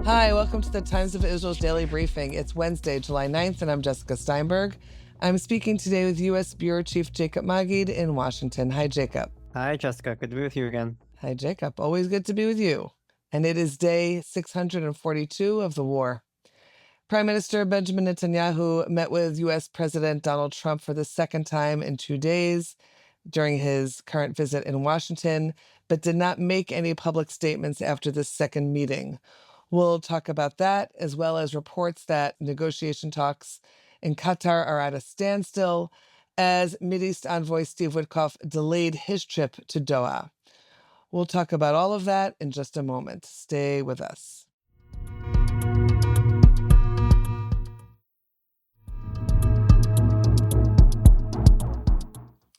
Hi, welcome to the Times of Israel's daily briefing. It's Wednesday, July 9th, and I'm Jessica Steinberg. I'm speaking today with U.S. Bureau Chief Jacob Magid in Washington. Hi, Jacob. Hi, Jessica. Good to be with you again. Hi, Jacob. Always good to be with you. And it is day 642 of the war. Prime Minister Benjamin Netanyahu met with U.S. President Donald Trump for the second time in 2 days during his current visit in Washington, but did not make any public statements after this second meeting. We'll talk about that, as well as reports that negotiation talks in Qatar are at a standstill as Mideast envoy Steve Witkoff delayed his trip to Doha. We'll talk about all of that in just a moment. Stay with us.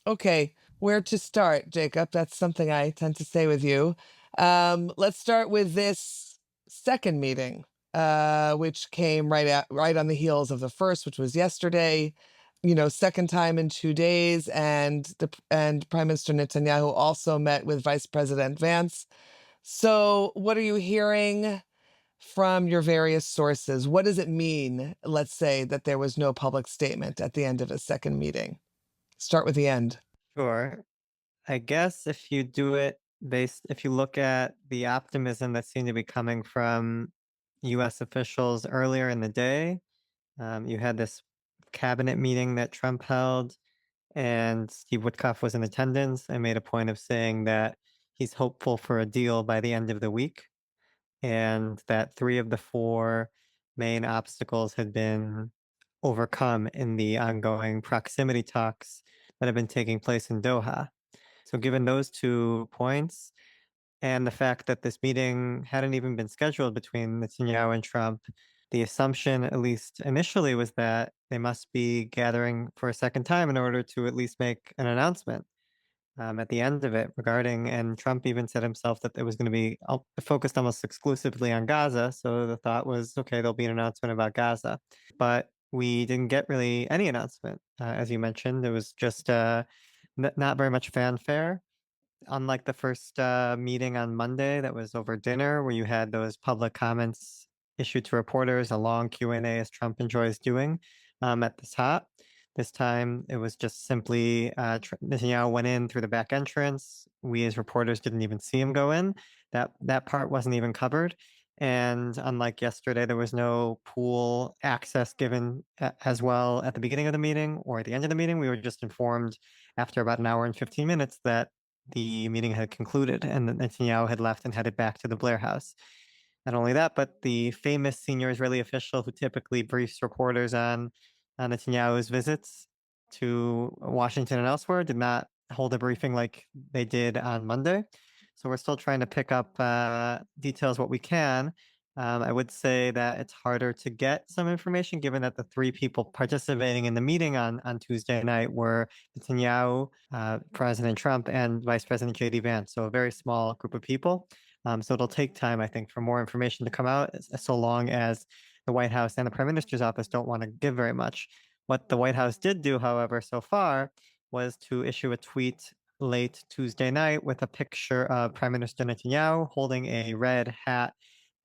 Okay, where to start, Jacob? That's something I tend to say with you. Let's start with this second meeting, which came right on the heels of the first, which was yesterday. Second time in 2 days, and Prime Minister Netanyahu also met with Vice President Vance. So, what are you hearing from your various sources? What does it mean, let's say, that there was no public statement at the end of a second meeting? Start with the end. Sure. I guess if you look at the optimism that seemed to be coming from US officials earlier in the day, you had this cabinet meeting that Trump held, and Steve Witkoff was in attendance and made a point of saying that he's hopeful for a deal by the end of the week, and that 3 of the 4 main obstacles had been overcome in the ongoing proximity talks that have been taking place in Doha. So, given those 2 points and the fact that this meeting hadn't even been scheduled between Netanyahu and Trump, the assumption, at least initially, was that they must be gathering for a second time in order to at least make an announcement at the end of it regarding, and Trump even said himself that it was going to be focused almost exclusively on Gaza. So the thought was, okay, there'll be an announcement about Gaza. But we didn't get really any announcement. As you mentioned, it was just not very much fanfare. Unlike the first meeting on Monday that was over dinner, where you had those public comments issued to reporters, a long Q&A as Trump enjoys doing at the top. This time, it was just simply Netanyahu went in through the back entrance. We as reporters didn't even see him go in. That part wasn't even covered. And unlike yesterday, there was no pool access given as well at the beginning of the meeting or at the end of the meeting. We were just informed after about an hour and 15 minutes that the meeting had concluded and that Netanyahu had left and headed back to the Blair House. Not only that, but the famous senior Israeli official who typically briefs reporters on Netanyahu's visits to Washington and elsewhere did not hold a briefing like they did on Monday. So we're still trying to pick up details what we can. I would say that it's harder to get some information given that the 3 people participating in the meeting on Tuesday night were Netanyahu, President Trump, and Vice President J.D. Vance. So a very small group of people. So it'll take time, I think, for more information to come out, so long as the White House and the Prime Minister's office don't want to give very much. What the White House did do, however, so far was to issue a tweet late Tuesday night with a picture of Prime Minister Netanyahu holding a red hat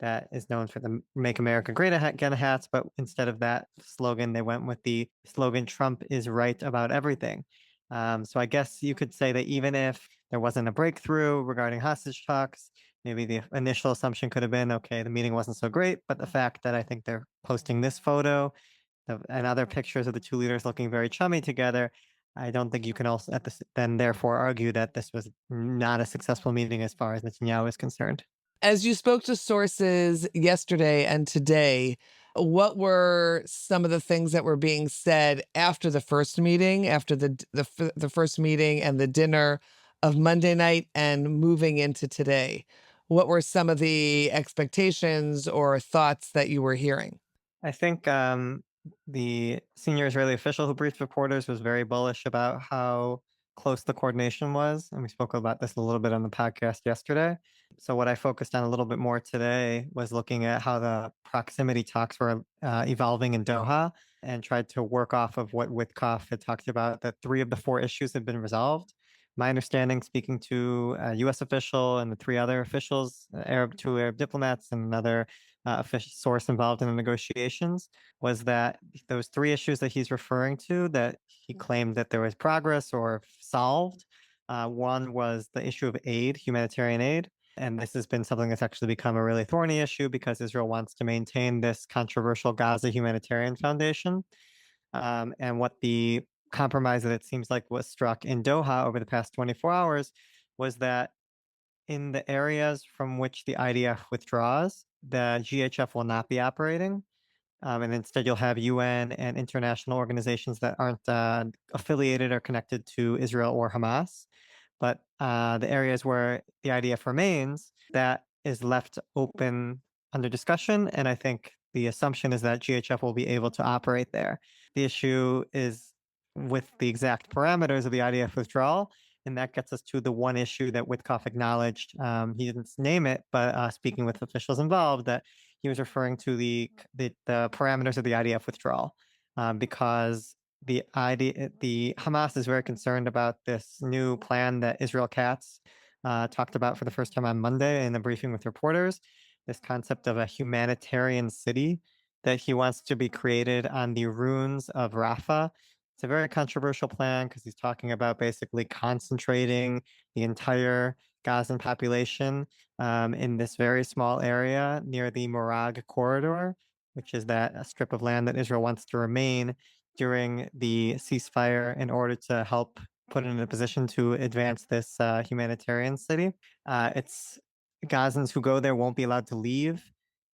that is known for the Make America Great Again hats, but instead of that slogan, they went with the slogan, Trump is right about everything. So I guess you could say that even if there wasn't a breakthrough regarding hostage talks, maybe the initial assumption could have been, okay, the meeting wasn't so great, but the fact that I think they're posting this photo and other pictures of the 2 leaders looking very chummy together, I don't think you can also then therefore argue that this was not a successful meeting as far as Netanyahu is concerned. As you spoke to sources yesterday and today, what were some of the things that were being said after the first meeting, after the first meeting and the dinner of Monday night and moving into today? What were some of the expectations or thoughts that you were hearing? I think the senior Israeli official who briefed reporters was very bullish about how close the coordination was. And we spoke about this a little bit on the podcast yesterday. So, what I focused on a little bit more today was looking at how the proximity talks were evolving in Doha and tried to work off of what Witkoff had talked about, that 3 of the 4 issues had been resolved. My understanding, speaking to a US official and the 3 other officials, 2 Arab diplomats and another source involved in the negotiations, was that those three issues that he's referring to that he claimed that there was progress or solved. One was the issue of aid, humanitarian aid. And this has been something that's actually become a really thorny issue because Israel wants to maintain this controversial Gaza Humanitarian Foundation. And what the compromise that it seems like was struck in Doha over the past 24 hours was that in the areas from which the IDF withdraws, the GHF will not be operating. And instead, you'll have UN and international organizations that aren't affiliated or connected to Israel or Hamas. But the areas where the IDF remains, that is left open under discussion. And I think the assumption is that GHF will be able to operate there. The issue is with the exact parameters of the IDF withdrawal. And that gets us to the one issue that Witkoff acknowledged. He didn't name it, but speaking with officials involved, that he was referring to the parameters of the IDF withdrawal, because the Hamas is very concerned about this new plan that Israel Katz talked about for the first time on Monday in a briefing with reporters. This concept of a humanitarian city that he wants to be created on the ruins of Rafah. It's a very controversial plan because he's talking about basically concentrating the entire Gazan population in this very small area near the Morag corridor, which is that strip of land that Israel wants to remain during the ceasefire in order to help put it in a position to advance this humanitarian city. It's Gazans who go there won't be allowed to leave,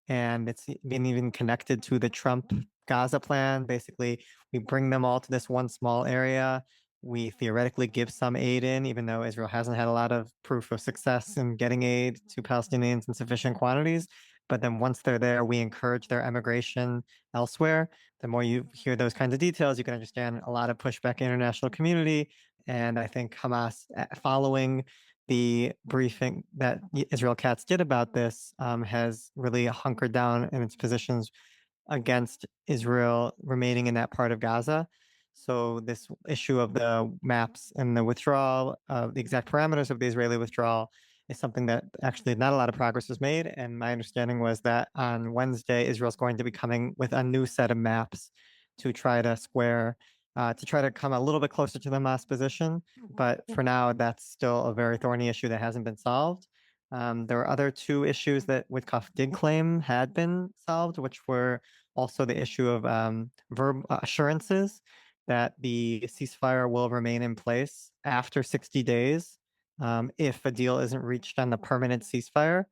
and it's been even connected to the Trump Gaza plan. Basically, we bring them all to this one small area. We theoretically give some aid in, even though Israel hasn't had a lot of proof of success in getting aid to Palestinians in sufficient quantities. But then once they're there, we encourage their emigration elsewhere. The more you hear those kinds of details, you can understand a lot of pushback in the international community. And I think Hamas, following the briefing that Israel Katz did about this, has really hunkered down in its positions against Israel remaining in that part of Gaza. So this issue of the maps and the withdrawal, the exact parameters of the Israeli withdrawal, is something that actually not a lot of progress was made. And my understanding was that on Wednesday, Israel's going to be coming with a new set of maps to try to to try to come a little bit closer to the Hamas position. But for now, that's still a very thorny issue that hasn't been solved. There were other two issues that Witkoff did claim had been solved, which were also the issue of verb assurances that the ceasefire will remain in place after 60 days. If a deal isn't reached on the permanent ceasefire,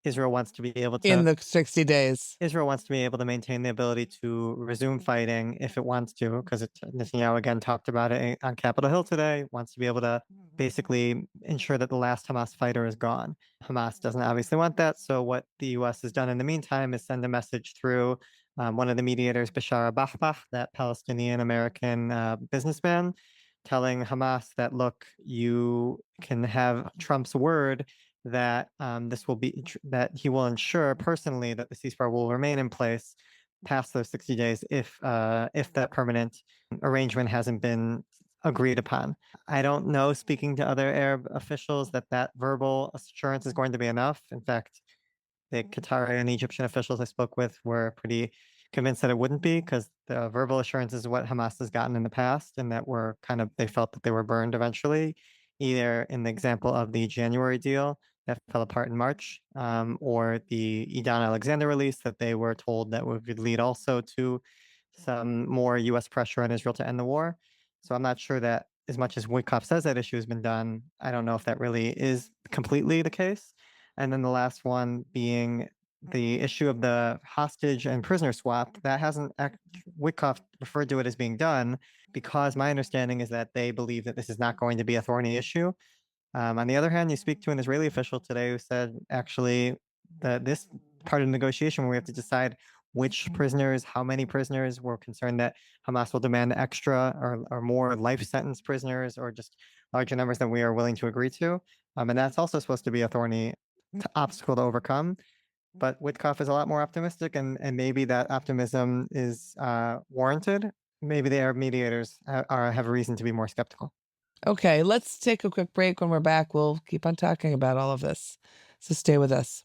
Israel wants to be able to in the 60 days. Israel wants to be able to maintain the ability to resume fighting if it wants to, because Netanyahu again talked about it on Capitol Hill today, wants to be able to basically ensure that the last Hamas fighter is gone. Hamas doesn't obviously want that. So what the US has done in the meantime is send a message through one of the mediators, Bashar Bahbah, that Palestinian American businessman, telling Hamas that, look, you can have Trump's word that this will be that he will ensure personally that the ceasefire will remain in place past those 60 days if that permanent arrangement hasn't been agreed upon. I don't know, speaking to other Arab officials, that verbal assurance is going to be enough. In fact, the Qatari and Egyptian officials I spoke with were pretty convinced that it wouldn't be, because the verbal assurance is what Hamas has gotten in the past, and that were they felt that they were burned eventually, either in the example of the January deal that fell apart in March, or the Idan Alexander release that they were told that would lead also to some more US pressure on Israel to end the war. So I'm not sure that, as much as Witkoff says that issue has been done, I don't know if that really is completely the case. And then the last one being the issue of the hostage and prisoner swap. That hasn't, Witkoff referred to it as being done, because my understanding is that they believe that this is not going to be a thorny issue. On the other hand, you speak to an Israeli official today who said actually that this part of the negotiation where we have to decide which prisoners, how many prisoners, we're concerned that Hamas will demand extra or more life sentence prisoners, or just larger numbers than we are willing to agree to. And that's also supposed to be a thorny obstacle to overcome. But Witkoff is a lot more optimistic, and maybe that optimism is warranted. Maybe the Arab mediators have a reason to be more skeptical. Okay, let's take a quick break. When we're back, we'll keep on talking about all of this. So stay with us.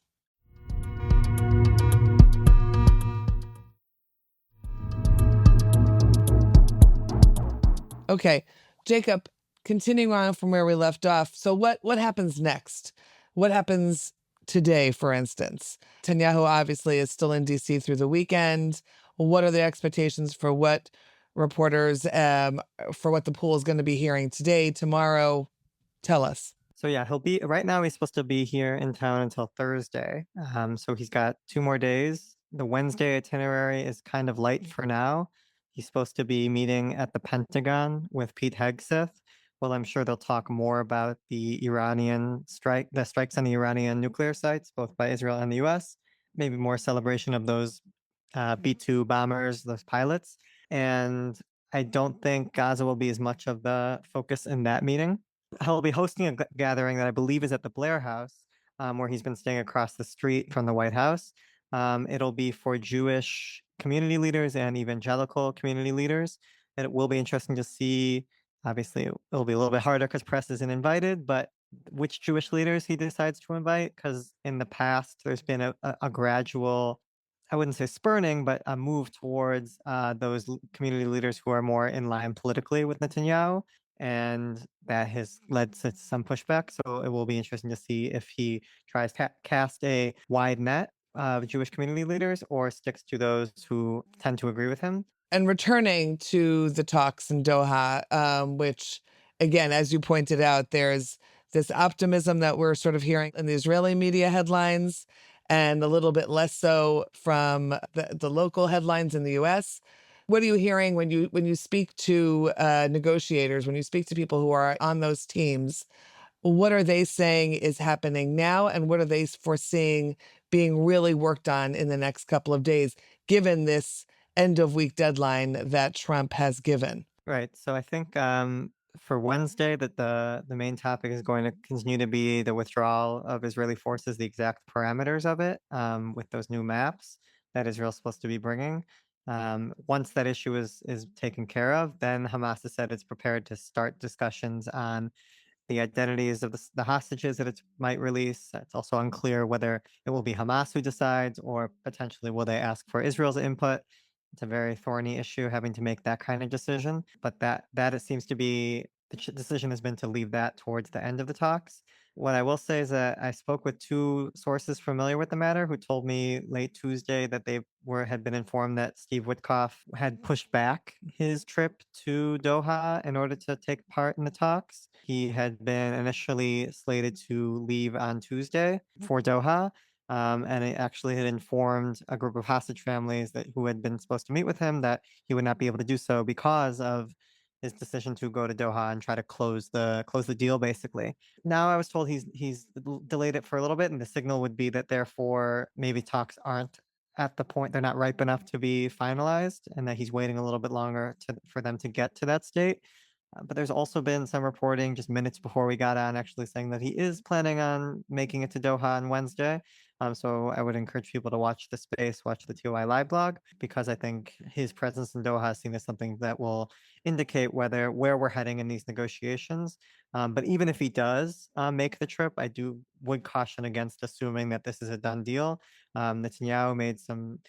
Okay, Jacob, continuing on from where we left off. So what happens next? What happens today, for instance? Netanyahu obviously is still in DC through the weekend. What are the expectations for what reporters, for what the pool is going to be hearing today, tomorrow? Tell us. So yeah, he'll be right now. He's supposed to be here in town until Thursday. So he's got 2 more days. The Wednesday itinerary is kind of light for now. He's supposed to be meeting at the Pentagon with Pete Hegseth. Well, I'm sure they'll talk more about the strikes on the Iranian nuclear sites, both by Israel and the U.S. Maybe more celebration of those B-2 bombers, those pilots. And I don't think Gaza will be as much of the focus in that meeting. He'll be hosting a gathering that I believe is at the Blair House, where he's been staying across the street from the White House. It'll be for Jewish community leaders and evangelical community leaders. And it will be interesting to see. Obviously, it'll be a little bit harder because press isn't invited, but which Jewish leaders he decides to invite. Because in the past, there's been a gradual, I wouldn't say spurning, but a move towards those community leaders who are more in line politically with Netanyahu. And that has led to some pushback. So it will be interesting to see if he tries to cast a wide net of Jewish community leaders or sticks to those who tend to agree with him. And returning to the talks in Doha, which, again, as you pointed out, there's this optimism that we're sort of hearing in the Israeli media headlines and a little bit less so from the local headlines in the US. What are you hearing when you speak to negotiators, when you speak to people who are on those teams? What are they saying is happening now, and what are they foreseeing being really worked on in the next couple of days, given this end of week deadline that Trump has given? Right. So I think for Wednesday that the main topic is going to continue to be the withdrawal of Israeli forces, the exact parameters of it, with those new maps that Israel's supposed to be bringing. Once that issue is taken care of, then Hamas has said it's prepared to start discussions on the identities of the hostages that it might release. It's also unclear whether it will be Hamas who decides or potentially will they ask for Israel's input. It's a very thorny issue having to make that kind of decision, but that it seems to be the decision has been to leave that towards the end of the talks. What I will say is that I spoke with 2 sources familiar with the matter who told me late Tuesday that they had been informed that Steve Witkoff had pushed back his trip to Doha in order to take part in the talks. He had been initially slated to leave on Tuesday for Doha, and it actually had informed a group of hostage families who had been supposed to meet with him that he would not be able to do so because of his decision to go to Doha and try to close the deal, basically. Now I was told he's delayed it for a little bit, and the signal would be that therefore maybe talks aren't at the point, they're not ripe enough to be finalized, and that he's waiting a little bit longer for them to get to that state. But there's also been some reporting just minutes before we got on actually saying that he is planning on making it to Doha on Wednesday. So I would encourage people to watch the space, watch the TOI live blog, because I think his presence in Doha is seen as something that will indicate where we're heading in these negotiations. But even if he does make the trip, would caution against assuming that this is a done deal. Netanyahu made some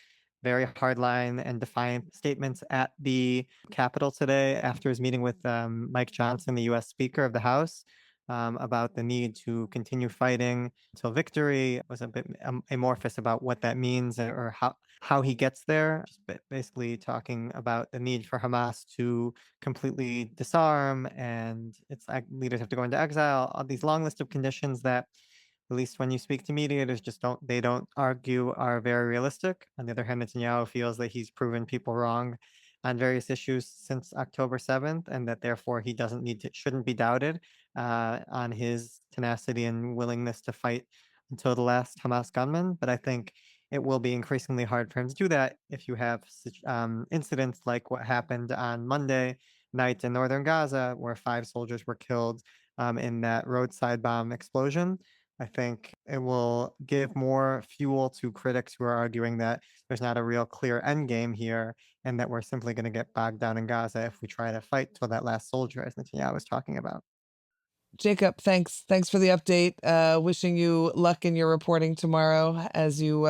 very hardline and defiant statements at the Capitol today after his meeting with Mike Johnson, the U.S. Speaker of the House, about the need to continue fighting until victory. Was a bit amorphous about what that means or how he gets there. Just basically talking about the need for Hamas to completely disarm, and its leaders have to go into exile. All these long list of conditions that, at least when you speak to mediators, don't argue are very realistic. On the other hand, Netanyahu feels that he's proven people wrong on various issues since October 7th, and that therefore he shouldn't be doubted on his tenacity and willingness to fight until the last Hamas gunman. But I think it will be increasingly hard for him to do that if you have incidents like what happened on Monday night in northern Gaza, where 5 soldiers were killed in that roadside bomb explosion. I think it will give more fuel to critics who are arguing that there's not a real clear end game here, and that we're simply going to get bogged down in Gaza if we try to fight till that last soldier, as Netanyahu was talking about. Jacob, thanks. Thanks for the update. Wishing you luck in your reporting tomorrow as you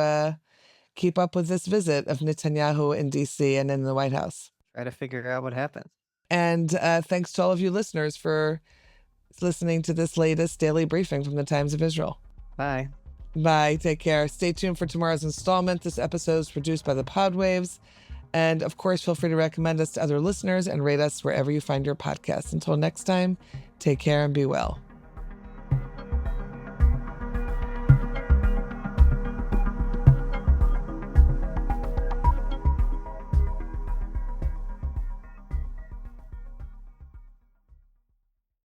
keep up with this visit of Netanyahu in DC and in the White House. Try to figure out what happens. And thanks to all of you listeners for listening to this latest daily briefing from the Times of Israel. Bye. Bye. Take care. Stay tuned for tomorrow's installment. This episode is produced by the Podwaves. And of course, feel free to recommend us to other listeners and rate us wherever you find your podcasts. Until next time, take care and be well.